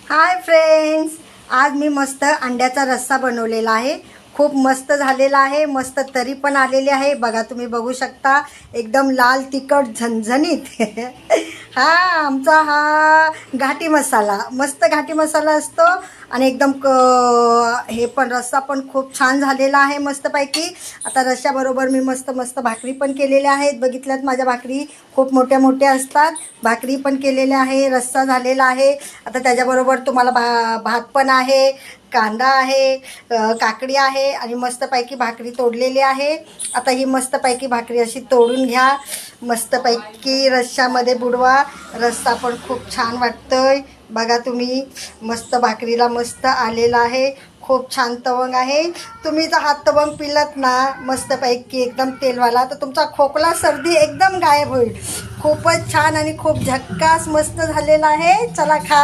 Hi friends, आज मी मस्त अंड्याचा रस्सा बनवलेला आहे. खूप मस्त झालेला आहे. मस्त तरी पण आलेली आहे. बघा, तुम्ही बघू शकता. एकदम लाल तिखट झणझणीत हा आमचा हा घाटी मसाला, मस्त घाटी मसाला असतो. आणि एकदम हे पण रस्सा पण खूप छान झालेला आहे मस्तपैकी. आता रश्श्याबरोबर मी मस्त मस्त भाकरी पण केलेल्या आहेत. बघितल्यात माझ्या भाकरी खूप मोठ्या मोठ्या असतात. भाकरी पण केलेल्या आहे, रस्सा झालेला आहे. आता त्याच्याबरोबर तुम्हाला भात पण आहे, कांदा आहे, काकडी आहे आणि मस्तपैकी भाकरी तोडलेली आहे. आता ही मस्तपैकी भाकरी अशी तोडून घ्या, मस्तपैकी रश्श्यामध्ये बुडवा. रस्सा पण खूप छान वाटतोय. बघा तुम्ही, मस्त भाकरीला मस्त आलेला आहे. खूप छान तवंग आहे. तुम्ही जर हा तवंग पिलत ना मस्तपैकी एकदम तेलवाला, तर तुमचा खोकला सर्दी एकदम गायब होईल. खूपच छान आणि खूप झक्कास मस्त झालेला आहे. चला खा.